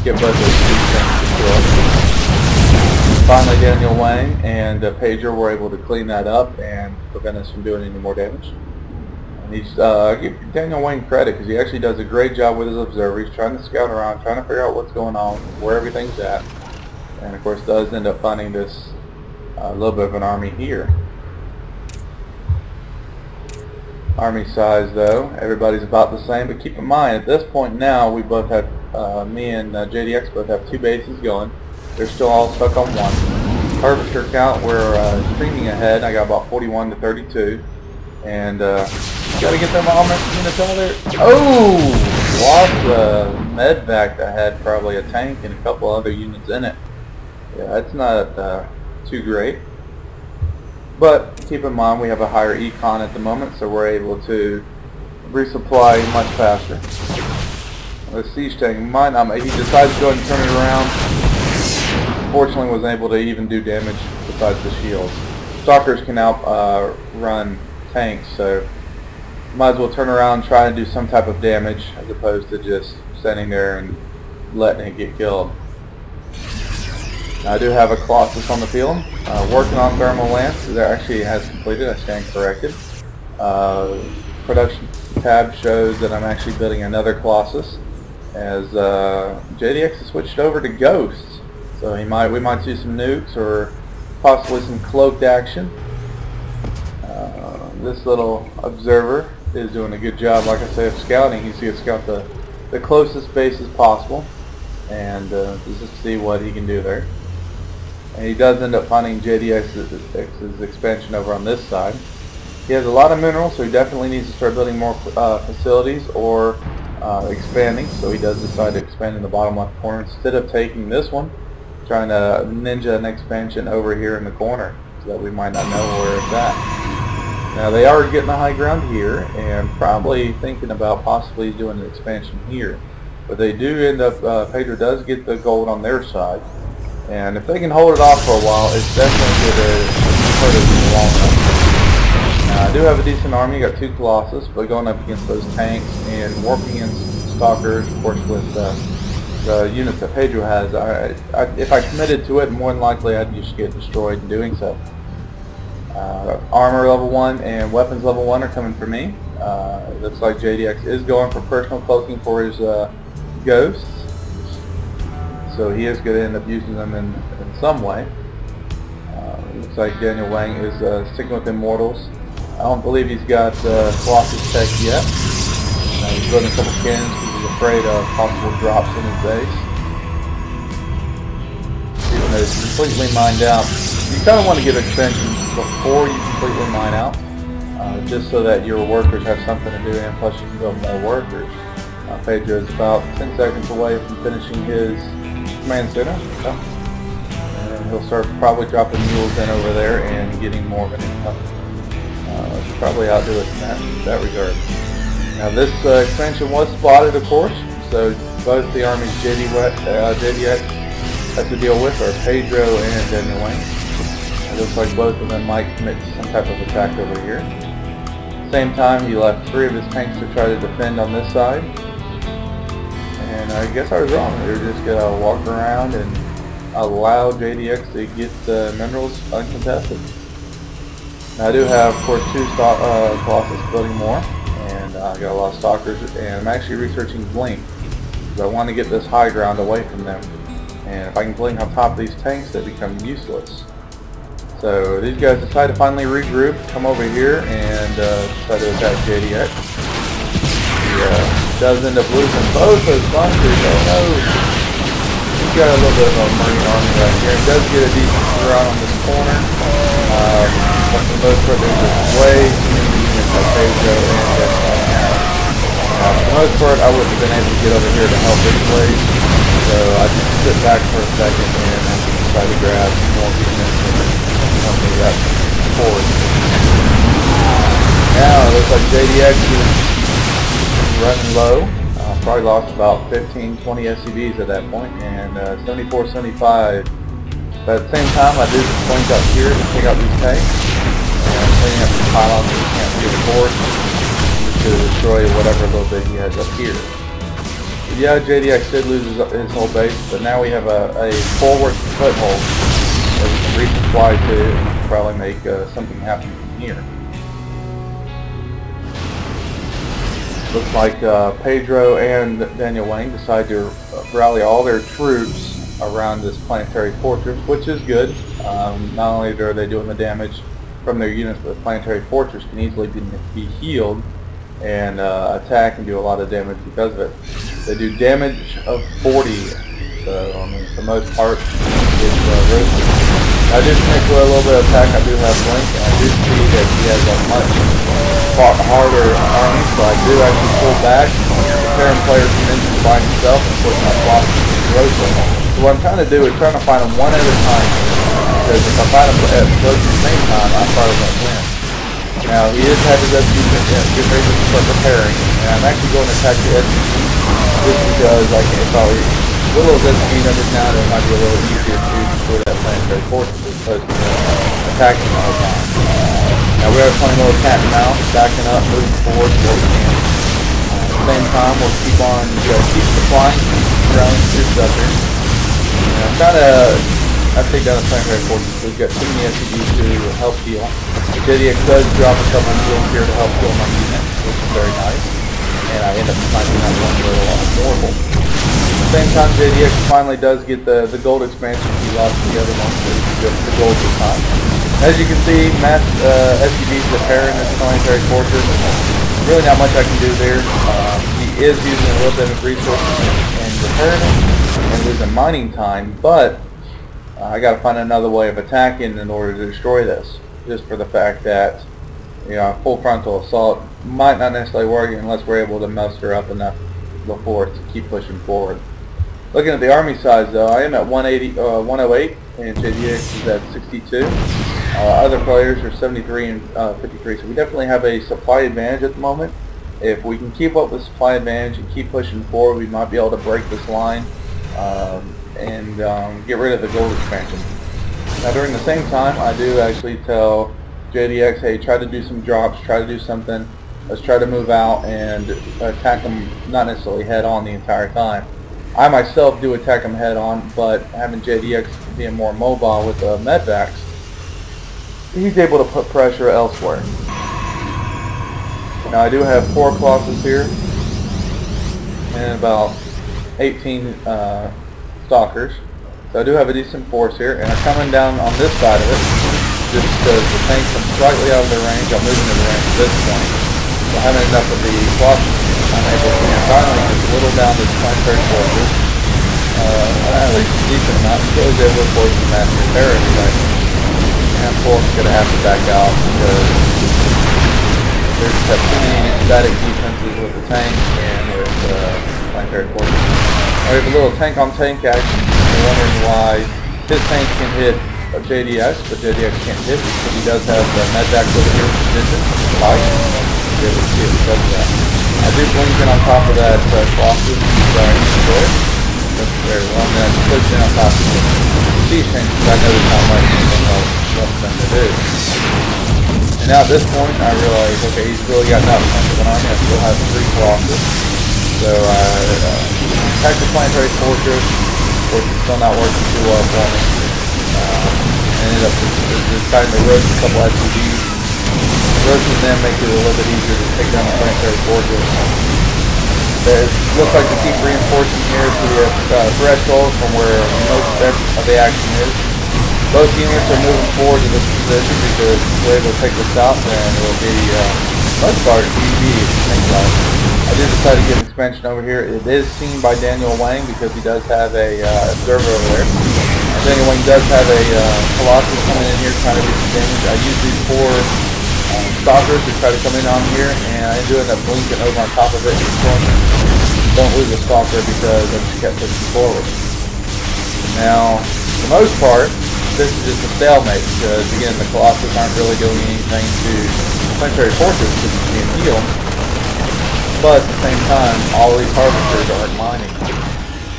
get both those two things destroyed. Finally, Daniel Wang and Pedro were able to clean that up and prevent us from doing any more damage. And he's give Daniel Wang credit because he actually does a great job with his observer. He's trying to scout around, trying to figure out what's going on, where everything's at, and of course does end up finding this little bit of an army here. Army size though, everybody's about the same, but keep in mind at this point now we both have, me and JDX both have 2 bases going. They're still all stuck on 1. Harvester count, we're streaming ahead. I got about 41 to 32. And gotta get them armor units over there. Oh! Lost the medvac that had probably a tank and a couple other units in it. Yeah, that's not too great. But keep in mind we have a higher econ at the moment, so we're able to resupply much faster. The siege tank might not, he decides to go ahead and turn it around. Unfortunately wasn't able to even do damage besides the shields. Stalkers can outrun tanks, so might as well turn around and try and do some type of damage as opposed to just standing there and letting it get killed. Now, I do have a Colossus on the field, working on thermal lance. That actually has completed, I stand corrected. Production tab shows that I'm actually building another Colossus as JDX has switched over to Ghosts. So we might see some nukes or possibly some cloaked action. This little observer is doing a good job, like I say, of scouting. You see it scout the closest bases possible, and just to see what he can do there. And he does end up finding JDX's expansion over on this side. He has a lot of minerals, so he definitely needs to start building more facilities or expanding. So he does decide to expand in the bottom left corner instead of taking this one, trying to ninja an expansion over here in the corner so that we might not know where it's at. Now they are getting the high ground here and probably thinking about possibly doing an expansion here. But they do end up, Pedro does get the gold on their side. And if they can hold it off for a while, it's definitely going to hurt us in the long run. Now I do have a decent army, got 2 Colossus, but going up against those tanks and warping against Stalkers, of course with the units that Pedro has, if I committed to it, more than likely I'd just get destroyed in doing so. Armor level 1 and weapons level 1 are coming for me. Looks like JDX is going for personal cloaking for his ghosts, so he is going to end up using them in some way. Looks like Daniel Wang is sticking with Immortals. I don't believe he's got Colossus tech yet. He's building a couple cannons because he's afraid of possible drops in his base. Even though it's completely mined out, you kind of want to give extensions before you completely mine out, just so that your workers have something to do, and plus you can build more workers. Pedro is about 10 seconds away from finishing his command center, so, and he'll start probably dropping mules in over there and getting more of an income. Probably outdo it in that regard. Now this expansion was spotted, of course, so both the armies JDX has to deal with are Pedro and Daniel Wang. It looks like both of them might commit to some type of attack over here. At the same time, he left 3 of his tanks to try to defend on this side. And I guess I was wrong. They were just going to walk around and allow JDX to get the minerals uncontested. Now I do have, of course, 2 Colossus building more. And I got a lot of Stalkers. And I'm actually researching Blink, because I want to get this high ground away from them. And if I can blink on top of these tanks, they become useless. So these guys decide to finally regroup, come over here, and try to attack JDX. He does end up losing both those bunkers. Oh no! He's got a little bit of a Marine army right here. He does get a decent run on this corner. But for the most part, there's just way too many units like Pedro and Daniel now. For the most part, I wouldn't have been able to get over here to help anyways. So I just sit back for a second and try to grab some more units and help me up forward. Now it looks like JDX is running low. Probably lost about 15-20 SCVs at that point, and 74-75. But at the same time, I do some points up here to take out these tanks, and I'm cleaning up the pylons so we can't see the board to destroy whatever little bit he has up here. Yeah, JDX did lose his whole base, but now we have a forward foothold that we can resupply to and probably make something happen from here. Looks like Pedro and Daniel Wang decide to rally all their troops around this planetary fortress, which is good. Not only are they doing the damage from their units, but the planetary fortress can easily be healed and attack and do a lot of damage because of it. They do damage of 40, so I mean, for the most part, it's roasted. I do think with a little bit of attack, I do have Blink, and I do see that he has a much harder army, so I do actually pull back. The Terran player convinces by himself, and push my plot to roasting. So what I'm trying to do is trying to find them one at a time, because if I find them at both at the same time, I'm probably going to win. Now, he has had his SCV get ready to start preparing, and I'm actually going to attack the SCV, just because I can probably, with those SCV numbers now, it might be a little easier to destroy that planetary fortress as opposed to attacking the whole time. Now, we are playing a little cat and mouse, backing up, moving forward where we can. At the same time, we'll keep on, keep supplying, keep growing troops up here. I take down the planetary fortress, so we've got too many SCVs to help heal. JDX does drop a couple of heals here to help heal my unit, which is very nice. And I end up finding that one little horrible. At the same time, JDX finally does get the gold expansion. He lost the other one, so he gets the gold this time. As you can see, mass SCVs repairing this planetary fortress. Really not much I can do there. He is using a little bit of resources and repairing it and losing mining time, but I got to find another way of attacking in order to destroy this. Just for the fact that, full frontal assault might not necessarily work unless we're able to muster up enough before to keep pushing forward. Looking at the army size, though, I am at 108, and JDX is at 62. Other players are 73 and 53, so we definitely have a supply advantage at the moment. If we can keep up with supply advantage and keep pushing forward, we might be able to break this line and get rid of the gold expansion. Now during the same time, I do actually tell JDX, hey, try to do some drops, try to do something, let's try to move out and attack them, not necessarily head on the entire time. I myself do attack them head on, but having JDX being more mobile with the medvacs, he's able to put pressure elsewhere. Now I do have 4 Colossus here, and about 18 Stalkers. So I do have a decent force here, and I'm coming down on this side of it, just because the tanks are slightly out of their range. I'm moving to the range at this point. So having enough of the Colossus, I'm able to finally just whittle down this planetary fortress. At least a decent amount. Still is able to force the mass repair everything. And of course, I'm going to have to back out because there's too many static defenses with the tank and with the planetary fortress. We have a little tank-on-tank action. You're wondering why his tank can hit JDX, but JDX can't hit because he does have the medvac over here in position. Be able to see it because of that. I do blink in on top of that Colossus, trying to destroy it. That's very well. And then I just push in on top of the siege tank because I noticed how much left them to do. And now at this point, I realize, okay, he's really got nothing going on. I still have 3 Colossus. So I attacked the planetary fortress. Of course, it's still not working too well for me. Ended up deciding to roast a couple SCVs. Roasting them makes it a little bit easier to take down the planetary fortress. It looks like to keep reinforcing here to the threshold from where most of the action is. Both units are moving forward to this position because if we're able to take this out, then it will be most part easy if you think about it. I did decide to get an expansion over here. It is seen by Daniel Wang because he does have a observer over there. And Daniel Wang does have a Colossus coming in here trying to do some damage. I use these 4 Stalkers to try to come in on here, and I do end up blinking over on top of it and destroying it. Don't lose a Stalker because I just kept pushing forward. Now, for the most part, this is just a stalemate because, again, the Colossus aren't really doing anything to the planetary fortress because it's being healed. But at the same time, all these harvesters aren't mining.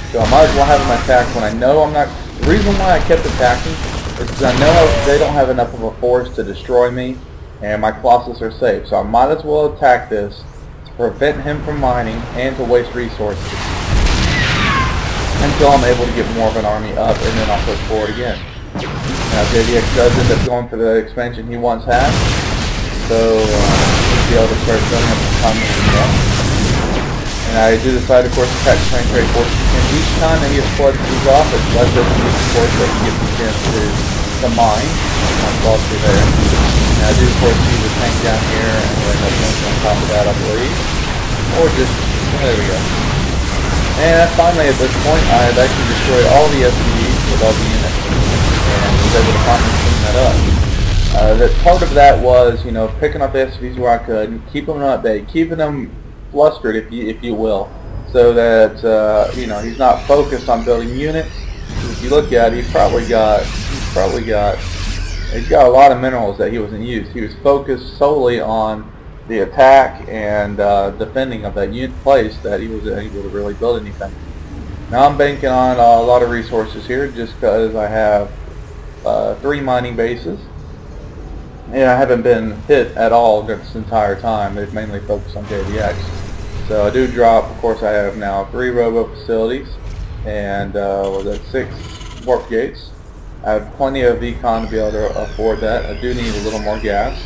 So I might as well have them attack when I know I'm not... The reason why I kept attacking is because I know they don't have enough of a force to destroy me, and my Colossus are safe. So I might as well attack this to prevent him from mining and to waste resources. until I'm able to get more of an army up, and then I'll push forward again. Now JDX does end up going for the expansion he once had, so he'll be able to start filling up the comments again. And I do decide, of course, to attack train trade forces, and each time that he has floods these off, it's less of of course that he gets the chance to mine. I'm lost through there. And I do, of course, see the tank down here, and we're going to on top of that, I believe. Or just, there we go. And finally, at this point, I have actually destroyed all the SCVs with all the units, and was able to finally clean that up. That part of that was, you know, picking up the SCVs where I could, and keeping them at bay, keeping them flustered, if you will, so that you know, he's not focused on building units. If you look at it, he's got a lot of minerals that he wasn't used. He was focused solely on the attack and defending of that unit place, that he wasn't able to really build anything. Now I'm banking on a lot of resources here, just because I have 3 mining bases, and I haven't been hit at all this entire time. They've mainly focused on JDX. So I do drop, of course I have now 3 robo facilities, and was at 6 warp gates. I have plenty of econ to be able to afford that. I do need a little more gas.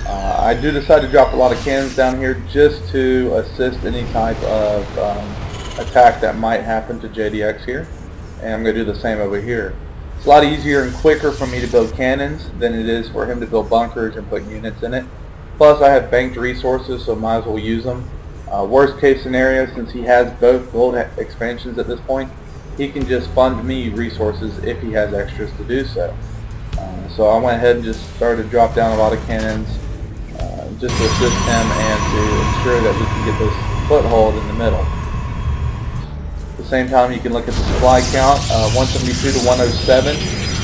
I do decide to drop a lot of cannons down here just to assist any type of attack that might happen to JDX here. And I'm going to do the same over here. It's a lot easier and quicker for me to build cannons than it is for him to build bunkers and put units in it. Plus I have banked resources, so might as well use them. Worst case scenario, since he has both gold expansions at this point, he can just fund me resources if he has extras to do so. So I went ahead and just started to drop down a lot of cannons just to assist him and to ensure that we can get this foothold in the middle. At the same time, you can look at the supply count. 172 to 107.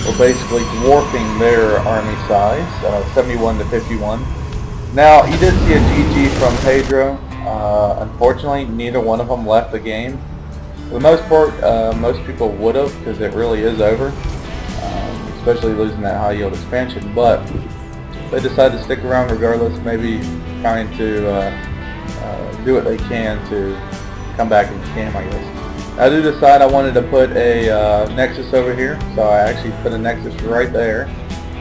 We're basically dwarfing their army size, 71 to 51. Now, you did see a GG from Pedro. Unfortunately, neither one of them left the game. For the most part, most people would have, because it really is over, especially losing that high yield expansion. But they decided to stick around regardless, maybe trying to do what they can to come back and scam, I guess. I do decide I wanted to put a Nexus over here, so I actually put a Nexus right there.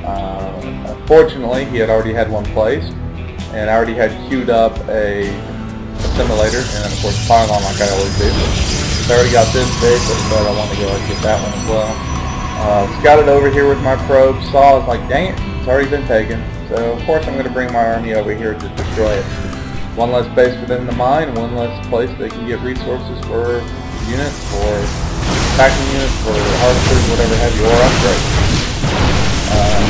Unfortunately, he had already had one placed, and I already had queued up a simulator, and then of course pylon like I always do. So I already got this big, but I want to go ahead and get that one as well. Scouted over here with my probe, saw, I was like, dang it, it's already been taken. So of course I'm going to bring my army over here to destroy it. One less base within the mine, one less place they can get resources for units, for packing units, for harvesters, whatever have you, or upgrades.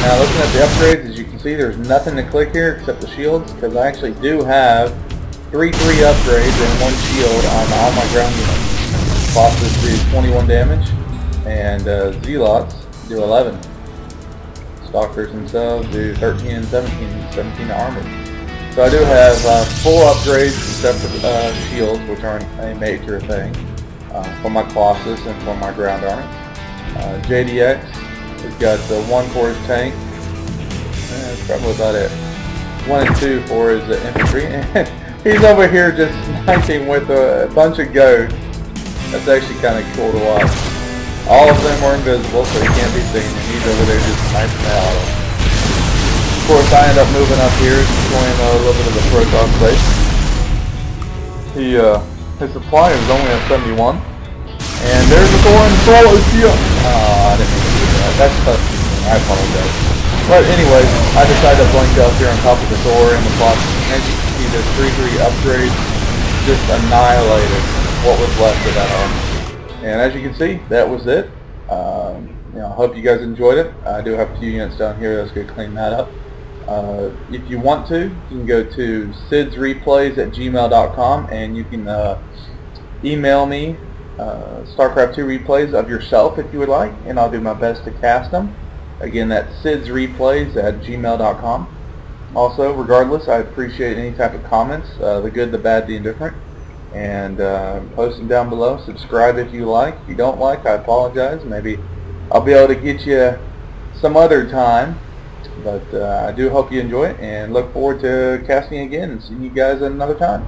Now looking at the upgrades, as you can see, there's nothing to click here except the shields, because I actually do have 3 upgrades and 1 shield on all my ground units. Bosses do 21 damage, and Zealots do 11. Stalkers themselves do 13 and 17 armor. So I do have full upgrades except for shields, which aren't a major thing, for my Colossus and for my ground army. JDX has got 1 for his tank. That's probably about it. 1 and 2 for his infantry. He's over here just sniping with a bunch of goats. That's actually kind of cool to watch. All of them are invisible, so he can't be seen, and he's over there just sniping the hell out of them. Of course, I end up moving up here, destroying a little bit of the Protoss base. His supply is only at 71. And there's the door and swallow shield. I didn't mean to do that. That's tough. I apologize. But anyways, I decided to blink up here on top of the door and the box. As you can see, the 3 upgrades just annihilated what was left of that army. And as you can see, that was it. You know, I hope you guys enjoyed it. I do have a few units down here that's going to clean that up. If you want to, you can go to cidsreplays@gmail.com and you can email me StarCraft 2 replays of yourself if you would like, and I'll do my best to cast them. Again, that's cidsreplays@gmail.com. Also, regardless, I appreciate any type of comments, the good, the bad, the indifferent, and post them down below. Subscribe if you like. If you don't like, I apologize. Maybe I'll be able to get you some other time, but I do hope you enjoy it, and look forward to casting again and seeing you guys at another time.